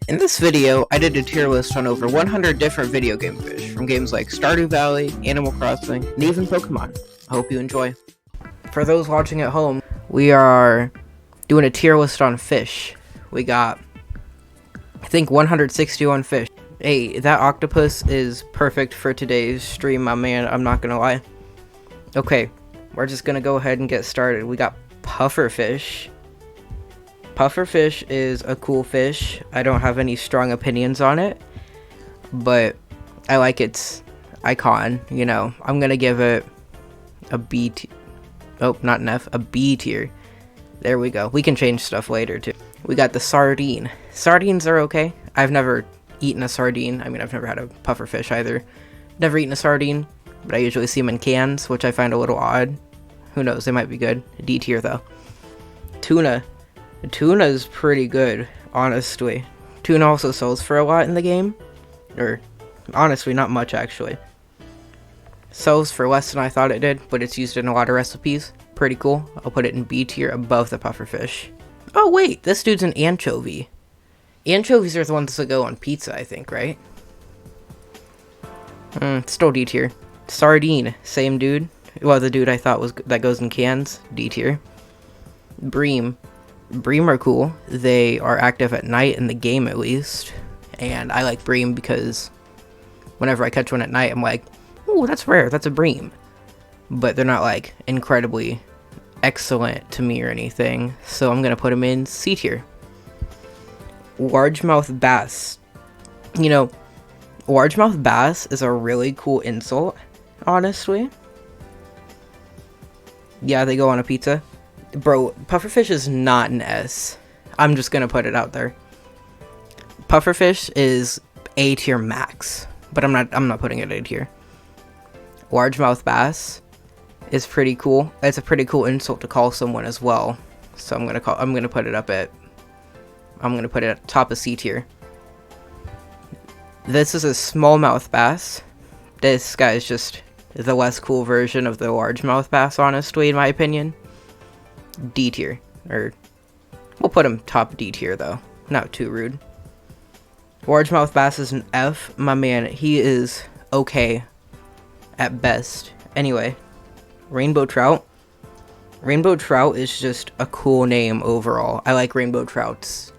In this video, I did a tier list on over 100 different video game fish, from games like Stardew Valley, Animal Crossing, and even Pokemon. I hope you enjoy. For those watching at home, we are doing a tier list on fish. We got, I think, 161 fish. Hey, that octopus is perfect for today's stream, my man, I'm not gonna lie. Okay, we're just gonna go ahead and get started. We got pufferfish. Pufferfish is a cool fish. I don't have any strong opinions on it, but I like its icon, you know. I'm gonna give it a B tier. Oh, not an F, a B tier. There we go. We can change stuff later too. We got the sardine. Sardines are okay. I've never eaten a sardine. I mean, I've never had a pufferfish either. Never eaten a sardine, but I usually see them in cans, which I find a little odd. Who knows, they might be good. D tier though. Tuna. Tuna is pretty good, honestly. Tuna also sells for a lot in the game. Or, honestly, not much actually. Sells for less than I thought it did, but it's used in a lot of recipes. Pretty cool. I'll put it in B tier above the pufferfish. Oh wait, this dude's an anchovy. Anchovies are the ones that go on pizza, I think, right? Still D tier. Sardine, same dude. Well, the dude I thought was that goes in cans. D tier. Bream. Bream are cool. They are active at night in the game, at least. And I like bream because whenever I catch one at night, I'm like, ooh, that's rare. That's a bream. But they're not, like, incredibly excellent to me or anything. So I'm going to put them in C tier. Largemouth bass. You know, largemouth bass is a really cool insult, honestly. Yeah, they go on a pizza. Bro, pufferfish is not an S. I'm just gonna put it out there. Pufferfish is A tier max, but I'm not putting it A tier. Largemouth bass is pretty cool. It's a pretty cool insult to call someone as well. So I'm gonna put it at top of C tier. This is a smallmouth bass. This guy is just the less cool version of the largemouth bass, honestly, in my opinion. D tier, or we'll put him top D tier though, not too rude. Largemouth bass is an F, my man. He is okay at best. Anyway, rainbow trout. Rainbow trout is just a cool name overall. I like rainbow trouts,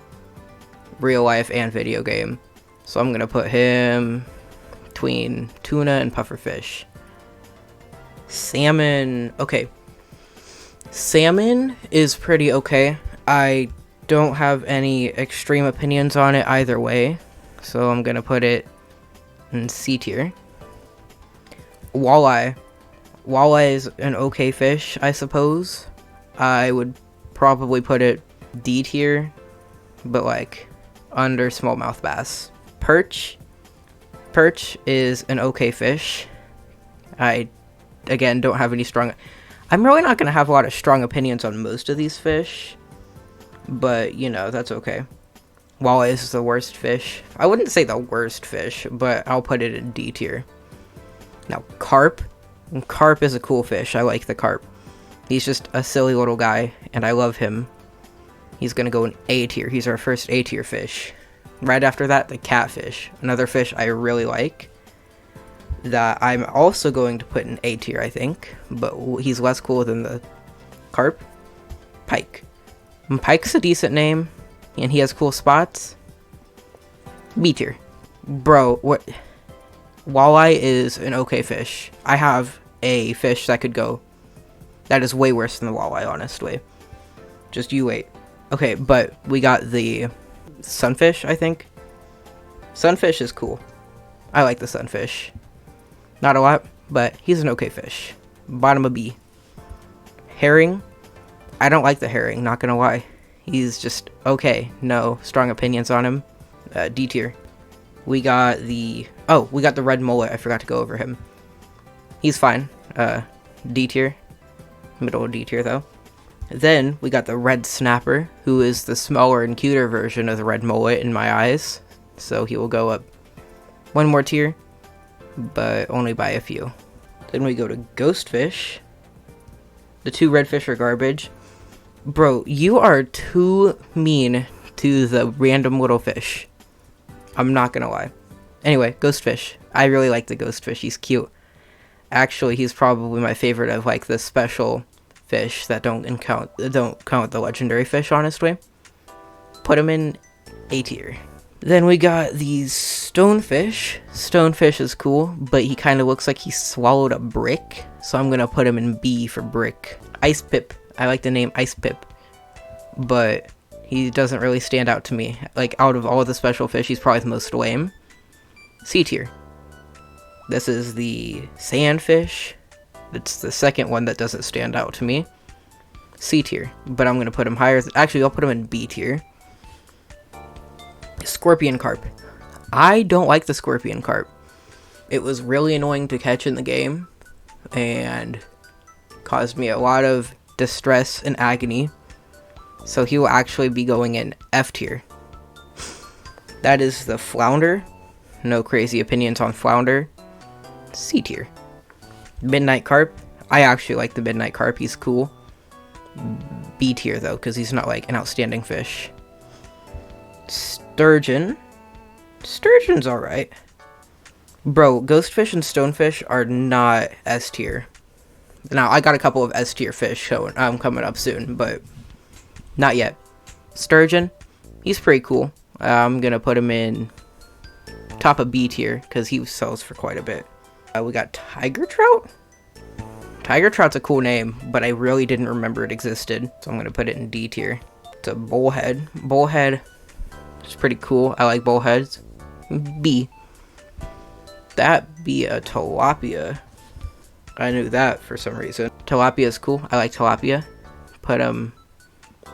real life and video game. So I'm gonna put him between tuna and pufferfish. Salmon, okay. Salmon is pretty okay. I don't have any extreme opinions on it either way, so I'm gonna put it in C tier. Walleye. Walleye is an okay fish, I suppose. I would probably put it D tier, but like under smallmouth bass. Perch. Perch is an okay fish. I, again, don't have any strong... I'm really not going to have a lot of strong opinions on most of these fish, but, you know, that's okay. Walleye is the worst fish. I wouldn't say the worst fish, but I'll put it in D tier. Now, carp. Carp is a cool fish. I like the carp. He's just a silly little guy, and I love him. He's going to go in A tier. He's our first A tier fish. Right after that, the catfish. Another fish I really like, that I'm also going to put in A tier, I think, but he's less cool than the carp. Pike. Pike's a decent name, and he has cool spots. B tier. Bro, what? Walleye is an okay fish. I have a fish that could go, that is way worse than the walleye, honestly. Just you wait. Okay, but we got the sunfish, I think. Sunfish is cool. I like the sunfish. Not a lot, but he's an okay fish. Bottom of B. Herring. I don't like the herring, not gonna lie. He's just okay. No strong opinions on him. D tier. We got the red mullet. I forgot to go over him. He's fine. D tier. Middle of D tier though. Then we got the red snapper, who is the smaller and cuter version of the red mullet in my eyes. So he will go up one more tier, but only by a few. Then we go to ghostfish. The two redfish are garbage. Bro, you are too mean to the random little fish. I'm not gonna lie. Anyway, Ghostfish. I really like the Ghostfish. He's cute. Actually, he's probably my favorite of like the special fish that don't count the legendary fish, honestly. Put him in A tier. Then we got these Stonefish. Stonefish is cool, but he kind of looks like he swallowed a brick, so I'm gonna put him in B for brick. Ice Pip. I like the name Ice Pip, but he doesn't really stand out to me. Like, out of all the special fish, he's probably the most lame. C tier. This is the Sandfish. It's the second one that doesn't stand out to me. C tier, but I'm gonna put him higher. Actually, I'll put him in B tier. Scorpion Carp. I don't like the Scorpion Carp. It was really annoying to catch in the game and caused me a lot of distress and agony. So he will actually be going in F tier. That is the Flounder. No crazy opinions on Flounder. C tier. Midnight Carp. I actually like the Midnight Carp. He's cool. B tier though, because he's not like an outstanding fish. Sturgeon. Sturgeon's alright. Bro, Ghostfish and Stonefish are not S tier. Now, I got a couple of S tier fish coming up soon, but not yet. Sturgeon, he's pretty cool. I'm gonna put him in top of B tier, because he sells for quite a bit. We got Tiger Trout? Tiger Trout's a cool name, but I really didn't remember it existed, so I'm gonna put it in D tier. It's a Bullhead. Bullhead is pretty cool. I like bullheads. B. That be a Tilapia. I knew that for some reason. Tilapia is cool. I like Tilapia. Put him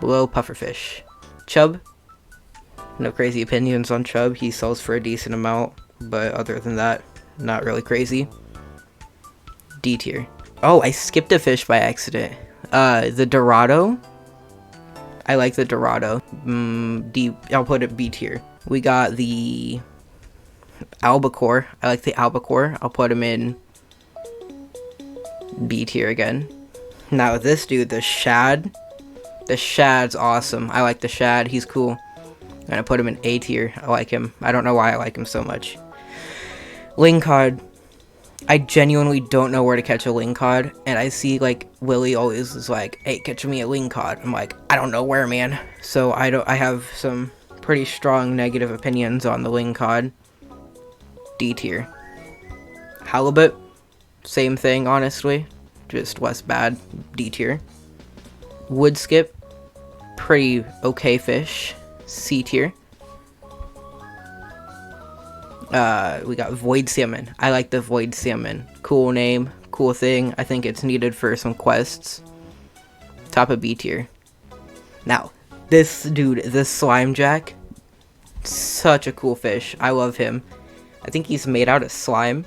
below Pufferfish. Chub. No crazy opinions on Chub. He sells for a decent amount, but other than that, not really crazy. D tier. Oh, I skipped a fish by accident. The Dorado. I like the Dorado. D. I'll put it B tier. We got the Albacore. I like the Albacore. I'll put him in B tier again. Now this dude, the Shad. The Shad's awesome. I like the Shad. He's cool. I'm gonna put him in A tier. I like him. I don't know why I like him so much. Lingcod. I genuinely don't know where to catch a lingcod, and I see like Willie always is like, "Hey, catch me a lingcod." I'm like, I don't know where, man. So I have some pretty strong negative opinions on the lingcod. D tier. Halibut, same thing, honestly, just less bad. D tier. Wood skip, pretty okay fish. C tier. We got Void Salmon. I like the Void Salmon. Cool name, cool thing. I think it's needed for some quests. Top of B tier. Now, this dude, this Slime Jack, such a cool fish. I love him. I think he's made out of slime,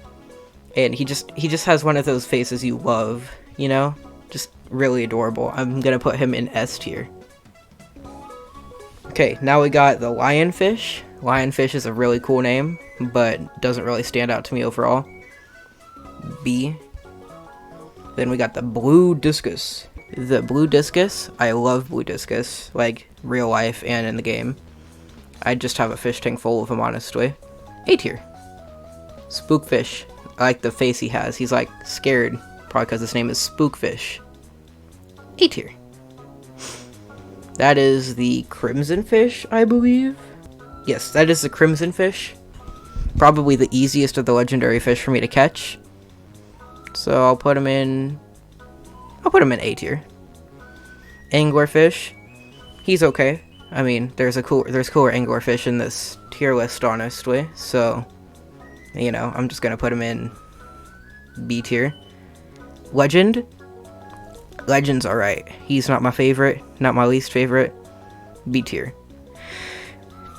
and he just has one of those faces you love, you know? Just really adorable. I'm gonna put him in S tier. Okay, now we got the Lionfish. Lionfish is a really cool name, but doesn't really stand out to me overall. B. Then we got the Blue Discus. The Blue Discus, I love Blue Discus, like real life and in the game. I just have a fish tank full of them, honestly. A tier. Spookfish. I like the face he has. He's like scared, probably because his name is Spookfish. A tier. That is the Crimson Fish, I believe. Yes, that is the Crimson Fish. Probably the easiest of the legendary fish for me to catch. So I'll put him in A tier. Anglerfish. He's okay. I mean, there's cooler anglerfish in this tier list, honestly. So, you know, I'm just gonna put him in B tier. Legend. Legend's alright. He's not my favorite, not my least favorite. B tier.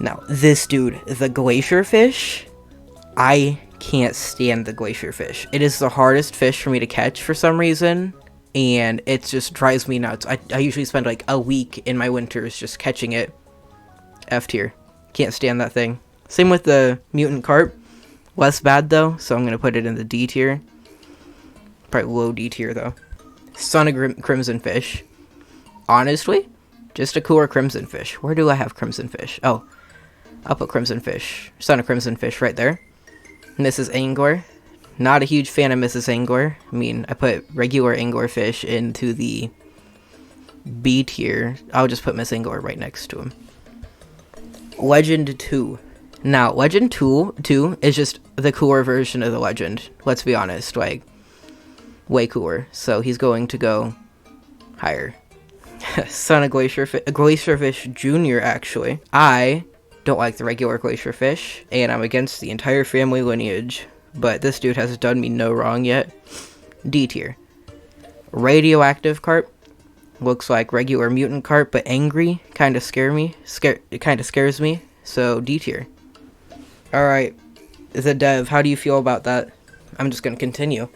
Now, this dude, the Glacier Fish, I can't stand the Glacier Fish. It is the hardest fish for me to catch for some reason, and it just drives me nuts. I usually spend like a week in my winters just catching it. F tier. Can't stand that thing. Same with the Mutant Carp. Less bad though, so I'm going to put it in the D tier. Probably low D tier though. Son of Crimson Fish. Honestly, just a cooler Crimson Fish. Where do I have Crimson Fish? Oh, I'll put Crimson Fish. Son of Crimson Fish right there. Mrs. Angler. Not a huge fan of Mrs. Angler. I mean, I put regular anglerfish into the B tier. I'll just put Miss Angler right next to him. Legend 2. Now, Legend 2 is just the cooler version of the Legend. Let's be honest, like, way cooler. So he's going to go higher. Son of Glacierfish Jr., actually. I don't like the regular Glacierfish, and I'm against the entire family lineage. But this dude has done me no wrong yet. D tier. Radioactive Carp. Looks like regular mutant carp, but angry. Kind of it kind of scares me. So D tier. Alright. The dev, how do you feel about that? I'm just going to continue.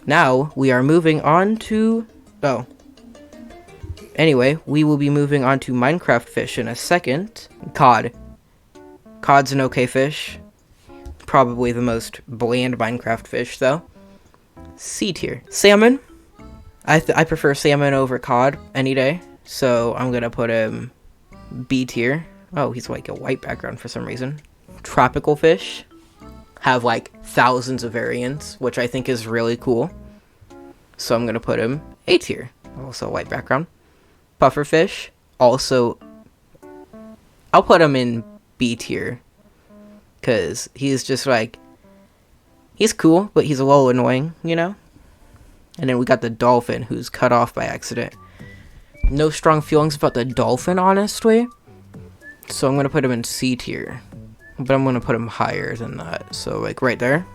Now, we are moving on to... Oh. Anyway, we will be moving on to Minecraft fish in a second. Cod. Cod's an okay fish. Probably the most bland Minecraft fish, though. C tier. Salmon. I prefer salmon over cod any day, so I'm gonna put him B tier. Oh, he's like a white background for some reason. Tropical fish have like thousands of variants, which I think is really cool. So I'm gonna put him A tier. Also white background. Pufferfish. Also, I'll put him in B tier. Because he's just like, he's cool, but he's a little annoying, you know? And then we got the dolphin, who's cut off by accident. No strong feelings about the dolphin, honestly. So I'm going to put him in C tier. But I'm going to put him higher than that. So, like, right there.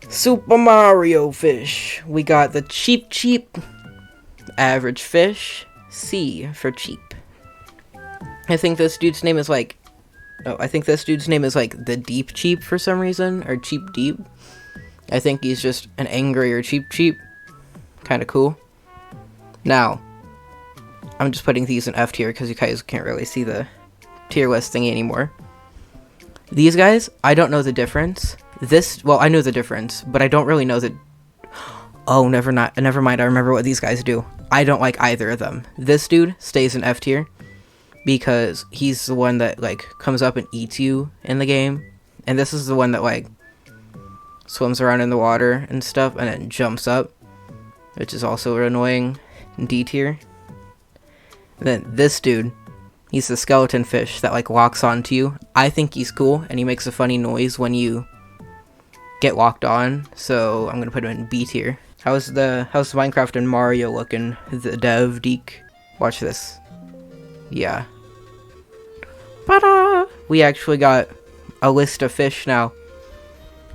Super Mario fish. We got the cheap average fish. C for cheap. I think this dude's name is like... Oh, I think this dude's name is like the Deep Cheap for some reason. Or Cheap Deep. I think he's just an angrier Cheap. Kind of cool. Now, I'm just putting these in F tier because you guys can't really see the tier list thingy anymore. These guys, I don't know the difference. Well, I know the difference, but I don't really know the... Oh, never mind. I remember what these guys do. I don't like either of them. This dude stays in F tier because he's the one that, like, comes up and eats you in the game. And this is the one that, like, swims around in the water and stuff and then jumps up, which is also annoying. D tier. And then this dude, he's the skeleton fish that, like, locks onto you. I think he's cool, and he makes a funny noise when you get locked on, so I'm gonna put him in B tier. How's Minecraft and Mario looking? The dev Deke. Watch this. Yeah. Ta-da! We actually got a list of fish now.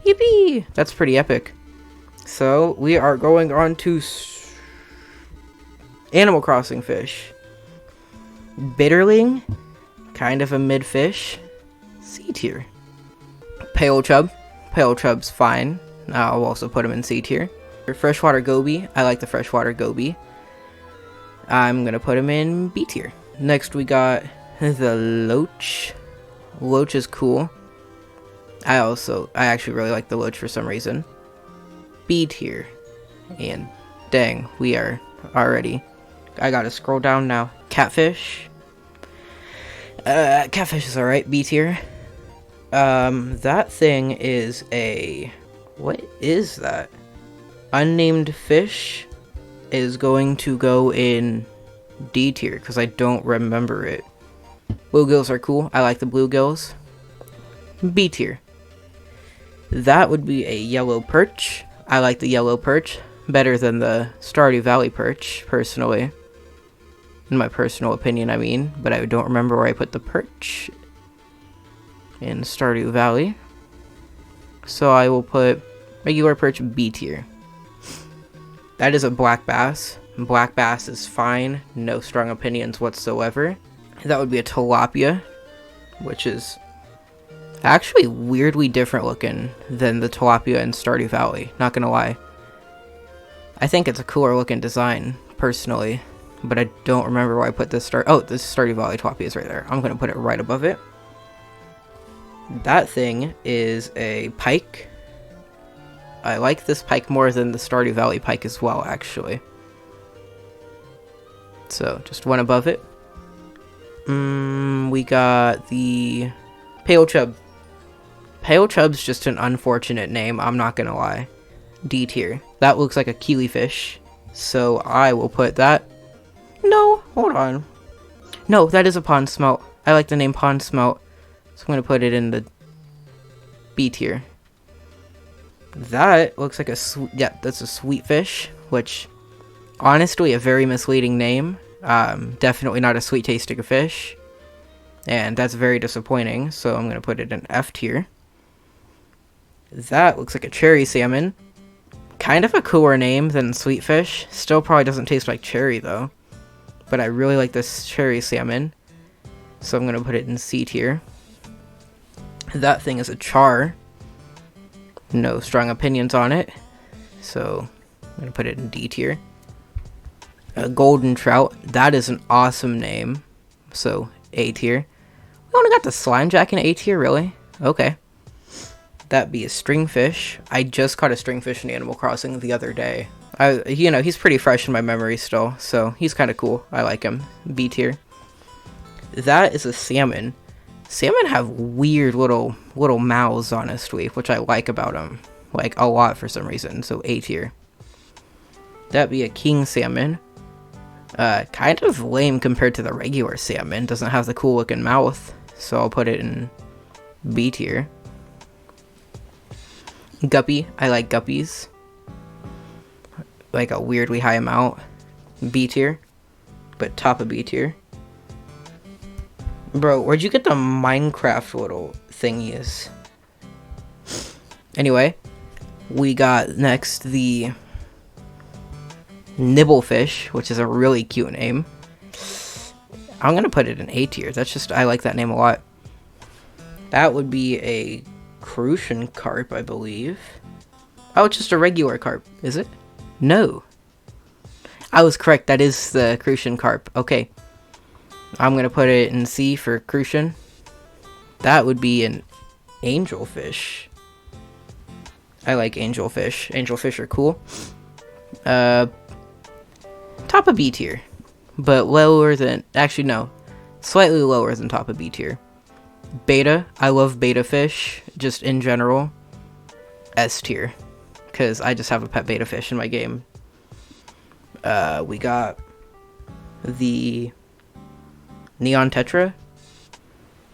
Yippee! That's pretty epic. So, we are going on to Animal Crossing fish. Bitterling, kind of a mid fish. C tier. Pale Chub. Pale Chub's fine. I'll also put him in C tier. Freshwater Goby. I like the freshwater Goby. I'm gonna put him in B tier. Next we got the Loach. Loach is cool. I actually really like the Loach for some reason. B tier. And dang, we are already... I gotta scroll down now. Catfish. Catfish is alright. B tier. That thing is a... What is that? Unnamed fish is going to go in D tier because I don't remember it. Bluegills are cool. I like the bluegills. B tier. That would be a yellow perch. I like the yellow perch better than the Stardew Valley perch, personally. In my personal opinion, I mean. But I don't remember where I put the perch in Stardew Valley. So I will put regular perch B tier. That is a black bass. Black bass is fine. No strong opinions whatsoever. That would be a tilapia, which is actually weirdly different looking than the tilapia in Stardew Valley. Not gonna lie. I think it's a cooler looking design, personally. But I don't remember where I put this this Stardew Valley tilapia is right there. I'm gonna put it right above it. That thing is a pike. I like this pike more than the Stardew Valley pike as well, actually. So, just one above it. We got the Pale Chub. Pale Chub's just an unfortunate name, I'm not gonna lie. D tier. That looks like a killifish, so I will put that. No, hold on. No, that is a pond smelt. I like the name pond smelt, so I'm gonna put it in the B tier. That looks like a yeah, that's a sweet fish, which honestly a very misleading name. Definitely not a sweet tasting fish, and that's very disappointing, so I'm gonna put it in F tier. That looks like a cherry salmon. Kind of a cooler name than sweet fish. Still probably doesn't taste like cherry though, but I really like this cherry salmon, so I'm gonna put it in C tier. That thing is a char. No strong opinions on it, so I'm gonna put it in D tier. A golden trout, that is an awesome name, so A tier. We only got the slime jack in A tier, really? Okay. That'd be a stringfish. I just caught a stringfish in Animal Crossing the other day. You know, he's pretty fresh in my memory still, so he's kind of cool. I like him. B tier. That is a salmon. Salmon have weird little mouths, honestly, which I like about them, like a lot for some reason. So A tier. That'd be a king salmon. Kind of lame compared to the regular salmon. Doesn't have the cool looking mouth, so I'll put it in B tier. Guppy. I like guppies. Like a weirdly high amount. B tier, but top of B tier. Bro, where'd you get the Minecraft little thingies? Anyway, we got next the Nibblefish, which is a really cute name. I'm gonna put it in A tier. That's just, I like that name a lot. That would be a Crucian carp, I believe. Oh, it's just a regular carp, is it? No. I was correct, that is the Crucian carp. Okay. I'm gonna put it in C for Crucian. That would be an angelfish. I like angelfish. Angelfish are cool. Top of B tier. But lower than, actually no. Slightly lower than top of B tier. Beta. I love beta fish, just in general. S tier. Because I just have a pet beta fish in my game. We got the Neon Tetra,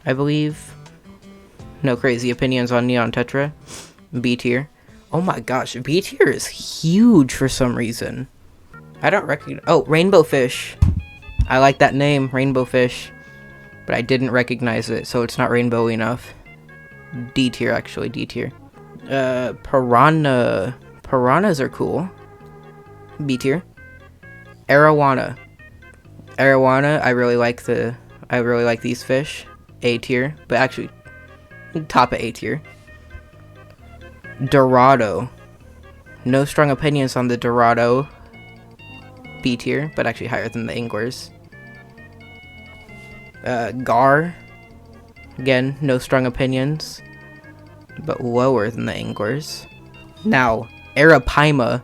I believe. No crazy opinions on Neon Tetra. B tier. Oh my gosh, B tier is huge for some reason. I don't recognize. Oh, Rainbow Fish. I like that name, Rainbow Fish. But I didn't recognize it, so it's not rainbowy enough. D tier, actually, D tier. Piranha. Piranhas are cool. B tier. Arowana. Arowana, I really like these fish. A tier, but actually top of A tier. Dorado. No strong opinions on the Dorado. B tier, but actually higher than the anglers. Gar. Again, no strong opinions, but lower than the anglers. Now, Arapaima.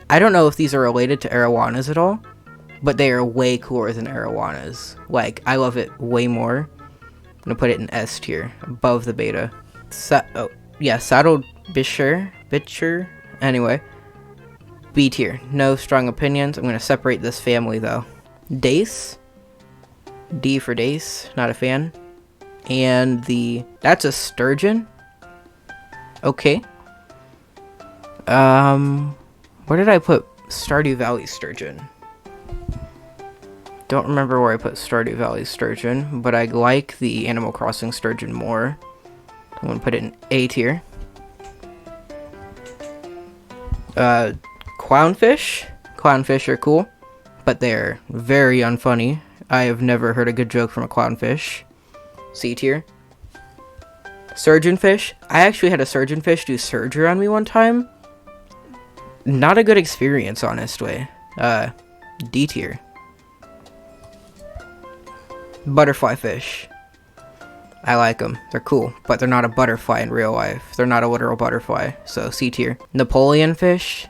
I don't know if these are related to arowanas at all, but they are way cooler than arowanas. Like, I love it way more. I'm gonna put it in S tier, above the beta. Saddled Bitcher. Anyway, B tier. No strong opinions. I'm gonna separate this family though. Dace. D for Dace. Not a fan. And that's a sturgeon. Okay. Where did I put Stardew Valley sturgeon? Don't remember where I put Stardew Valley sturgeon, but I like the Animal Crossing sturgeon more. I'm gonna put it in A tier. Clownfish. Clownfish are cool, but they're very unfunny. I have never heard a good joke from a clownfish. C tier. Surgeonfish. I actually had a surgeonfish do surgery on me one time. Not a good experience, honestly. D tier. Butterfly fish. I like them. They're cool, but they're not a butterfly in real life. They're not a literal butterfly, so C tier. Napoleon fish.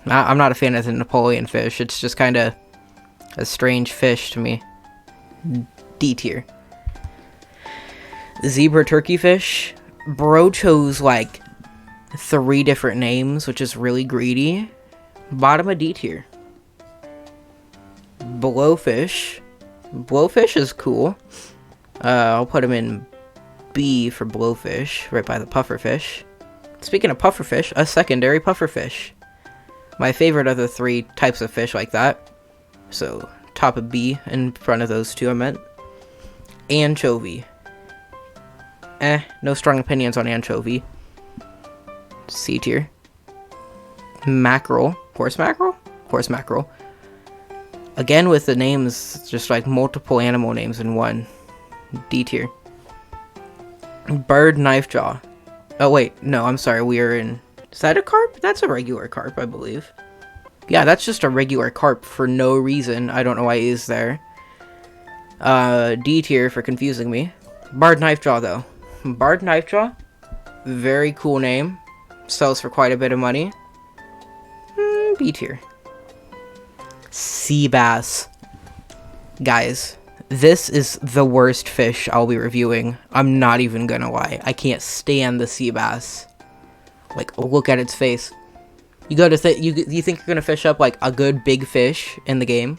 I'm not a fan of the Napoleon fish. It's just kind of a strange fish to me. D tier. Zebra turkey fish. Bro chose like 3 different names, which is really greedy. Bottom of D tier. Blowfish. Blowfish is cool. I'll put him in B for blowfish, right by the pufferfish. Speaking of pufferfish, a secondary pufferfish. My favorite of the 3 types of fish like that. So, top of B in front of those 2 I meant. Anchovy. No strong opinions on anchovy. C tier. Mackerel. Horse mackerel? Horse mackerel. Again with the names, just like multiple animal names in one. D tier. Bird knife jaw. Oh wait, no, I'm sorry, we are in... Is that a carp? That's a regular carp, I believe. Yeah, that's just a regular carp for no reason. I don't know why it is there. D tier for confusing me. Barred knife jaw, though. Barred knife jaw. Very cool name. Sells for quite a bit of money. B tier. Sea bass. Guys, this is the worst fish I'll be reviewing. I'm not even gonna lie. I can't stand the sea bass. Like, look at its face. You go to you think you're gonna fish up like a good big fish in the game?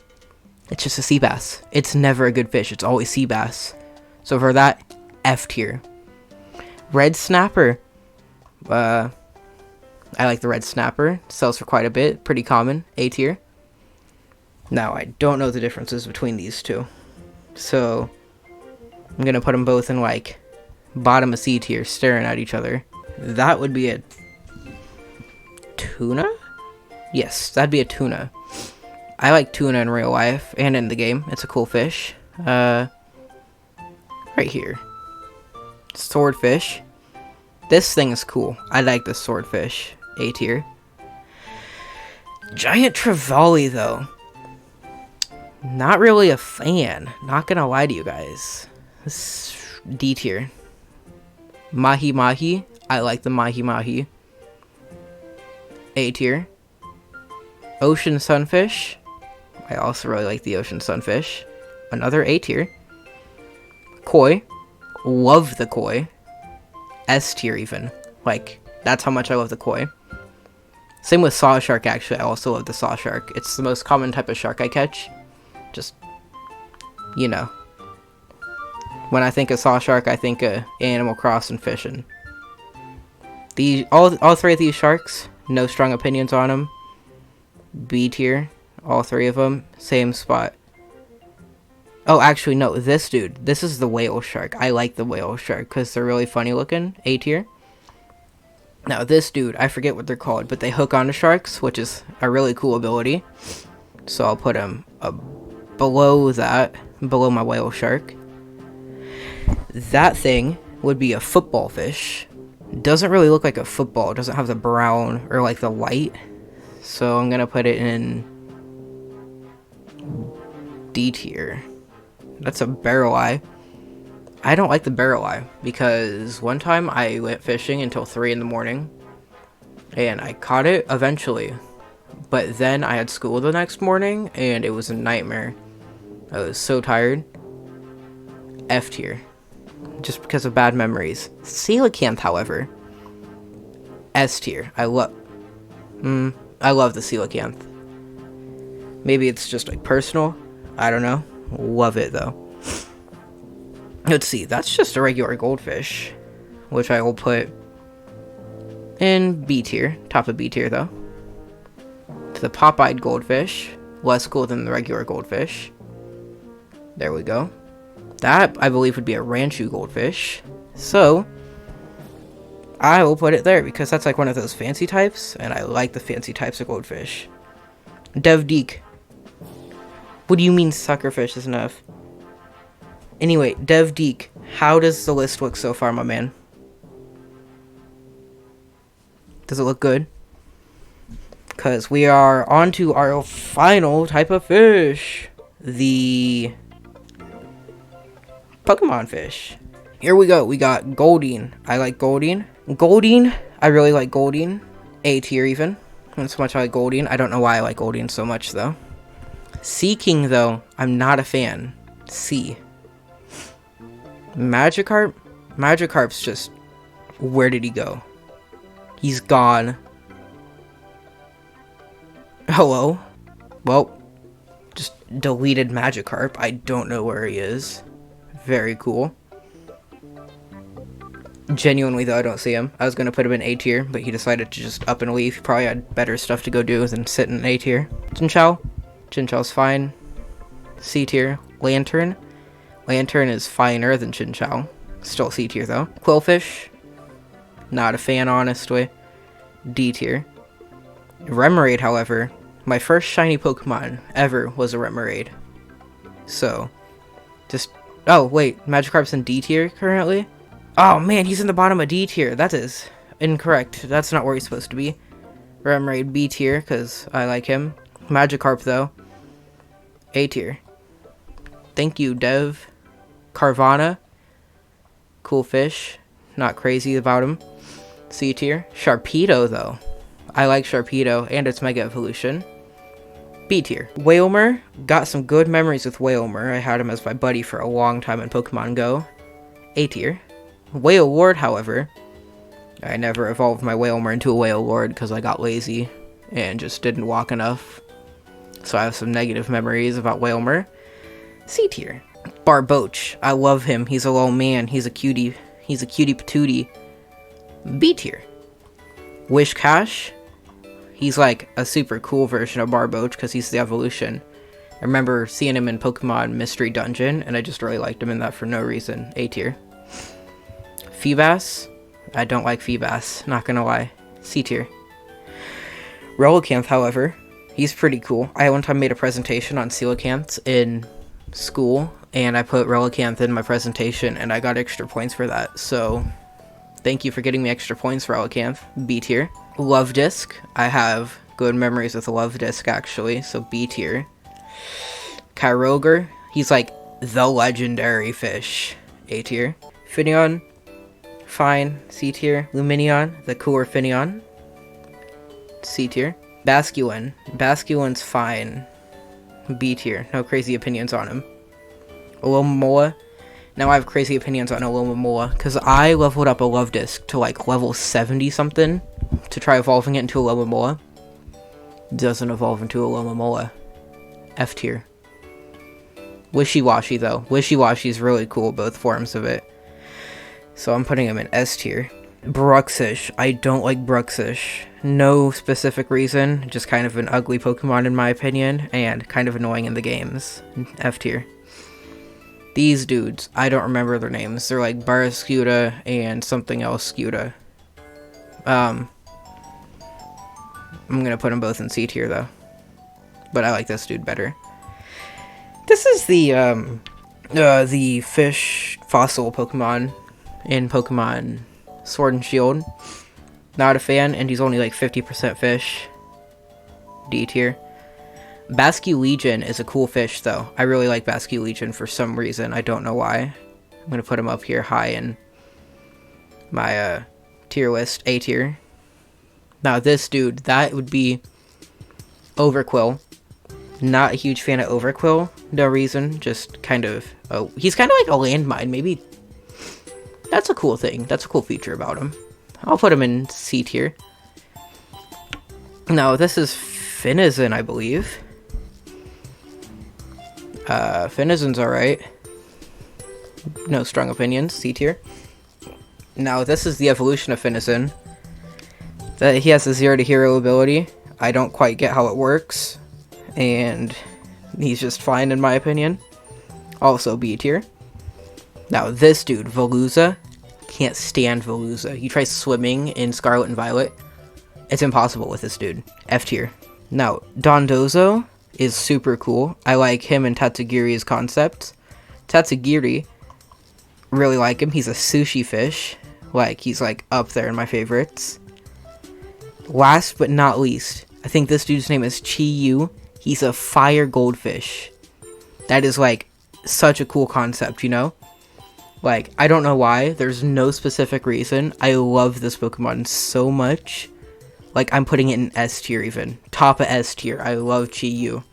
It's just a sea bass. It's never a good fish. It's always sea bass. So for that, F tier. Red snapper. I like the red snapper. Sells for quite a bit. Pretty common. A tier. Now, I don't know the differences between these 2. So, I'm gonna put them both in, like, bottom of C tier, staring at each other. That would be a... tuna? Yes, that'd be a tuna. I like tuna in real life, and in the game. It's a cool fish. Right here. Swordfish. This thing is cool. I like the swordfish. A tier. Giant trevally, though. Not really a fan. Not gonna lie to you guys. This D tier. Mahi mahi. I like the mahi mahi. A tier. Ocean sunfish. I also really like the ocean sunfish. Another A tier. Koi. Love the koi. S tier even. Like, that's how much I love the koi. Same with saw shark, actually. I also love the saw shark. It's the most common type of shark I catch. Just, you know. When I think of saw shark, I think of Animal Crossing fishing. All 3 of these sharks, no strong opinions on them. B tier, all 3 of them, same spot. Oh, actually, no, this dude. This is the whale shark. I like the whale shark because they're really funny looking. A tier. Now, this dude, I forget what they're called, but they hook onto sharks, which is a really cool ability. So I'll put him below that, below my whale shark. That thing would be a football fish. Doesn't really look like a football. It doesn't have the brown or like the white. So I'm going to put it in D tier. That's a barrel eye. I don't like the barrel eye because one time I went fishing until 3 in the morning and I caught it eventually, but then I had school the next morning and it was a nightmare. I was so tired. F tier, just because of bad memories. Coelacanth, however, S tier. I love the coelacanth. Maybe it's just like personal. I don't know. Love it though. Let's see, that's just a regular goldfish, which I will put in B tier, top of B tier though. To the pop-eyed goldfish, less cool than the regular goldfish. There we go. That, I believe, would be a Ranchu goldfish. So, I will put it there because that's like one of those fancy types, and I like the fancy types of goldfish. Devdeek. What do you mean suckerfish is enough? Anyway, Devdeek, how does the list look so far, my man? Does it look good? Because we are on to our final type of fish. The Pokemon fish. Here we go. We got Goldeen. I like Goldeen. Goldeen, I really like Goldeen. A tier even. Not so much I like Goldeen. I don't know why I like Goldeen so much though. Seaking though, I'm not a fan. C. Magikarp. Magikarp's just... Where did he go? He's gone. Hello? Well, just deleted Magikarp. I don't know where he is. Very cool. Genuinely, though, I don't see him. I was going to put him in A tier, but he decided to just up and leave. He probably had better stuff to go do than sit in A tier. Chinchou. Chinchou's fine. C tier. Lantern. Lantern is finer than Chinchou. Still C tier, though. Quillfish. Not a fan, honestly. D tier. Remoraid, however, my first shiny Pokemon ever was a Remoraid. So, just... Oh, wait. Magikarp's in D tier currently? Oh, man, he's in the bottom of D tier. That is incorrect. That's not where he's supposed to be. Remoraid B tier, because I like him. Magikarp, though. A tier. Thank you, Dev. Carvana. Cool fish. Not crazy about him. C tier. Sharpedo, though. I like Sharpedo and its Mega Evolution. B tier. Wailmer. Got some good memories with Wailmer. I had him as my buddy for a long time in Pokemon Go. A tier. Wailord, however. I never evolved my Wailmer into a Wailord because I got lazy and just didn't walk enough. So I have some negative memories about Wailmer. C tier. Barboach. I love him. He's a little man. He's a cutie. He's a cutie patootie. B tier. Wishcash. He's like a super cool version of Barboach because he's the evolution. I remember seeing him in Pokemon Mystery Dungeon, and I just really liked him in that for no reason. A tier. Feebas. I don't like Feebas, not gonna lie. C tier. Relicanth, however, he's pretty cool. I one time made a presentation on Coelacanths in school, and I put Relicanth in my presentation, and I got extra points for that, so thank you for getting me extra points for Relicanth. B tier. Love Disc. I have good memories with Love Disc, actually, so B tier. Kyogre. He's like the legendary fish. A tier. Finneon. Fine. C tier. Luminion. The cooler Finneon. C tier. Basculin. Basculin's fine. B tier. No crazy opinions on him. Alomomola. Now I have crazy opinions on Alomomola, because I leveled up a Love Disc to like level 70 something to try evolving it into a Alomomola. Doesn't evolve into a Alomomola. F tier. Wishy-Washy, though. Wishy-Washy is really cool, both forms of it. So I'm putting him in S tier. Bruxish. I don't like Bruxish. No specific reason, just kind of an ugly Pokemon in my opinion, and kind of annoying in the games. F tier. These dudes, I don't remember their names. They're like Barrascuda and something else Scuda. I'm gonna put them both in C tier though. But I like this dude better. This is the fish fossil Pokemon in Pokemon Sword and Shield. Not a fan, and he's only like 50% fish. D tier. Basculegion is a cool fish, though. I really like Basculegion for some reason. I don't know why. I'm going to put him up here high in my tier list. A tier. Now, this dude, that would be Overquill. Not a huge fan of Overquill. No reason. Just kind of... Oh, he's kind of like a landmine. Maybe... That's a cool thing. That's a cool feature about him. I'll put him in C tier. Now, this is Finizen, I believe. Finizen's alright. No strong opinions. C tier. Now, this is the evolution of Finizen. That he has a 0 to hero ability. I don't quite get how it works. And he's just fine in my opinion. Also B tier. Now, this dude, Veluza. Can't stand Veluza. He tries swimming in Scarlet and Violet. It's impossible with this dude. F tier. Now, Dondozo is super cool. I like him and Tatsugiri's concept. Tatsugiri, really like him. He's a sushi fish. Like, he's like up there in my favorites. Last but not least, I think this dude's name is Chi-Yu. He's a fire goldfish. That is like such a cool concept, you know? Like, I don't know why. There's no specific reason. I love this Pokemon so much. Like, I'm putting it in S tier even. Top of S tier. I love Chi-Yu.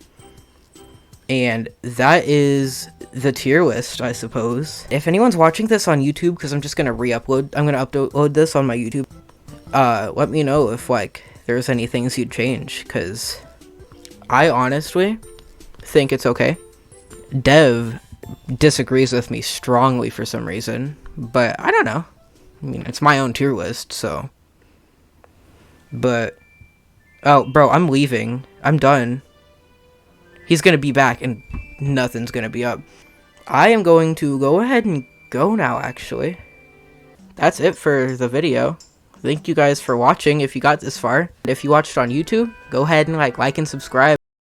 And that is the tier list, I suppose. If anyone's watching this on YouTube, because I'm just gonna re-upload, I'm gonna upload this on my YouTube. Let me know if like there's any things you'd change, because I honestly think it's okay. Dev disagrees with me strongly for some reason, but I don't know. I mean, it's my own tier list, so. But, oh, bro, I'm leaving. I'm done. He's gonna be back, and nothing's gonna be up. I am going to go ahead and go now, actually. That's it for the video. Thank you guys for watching if you got this far. If you watched on YouTube, go ahead and like and subscribe.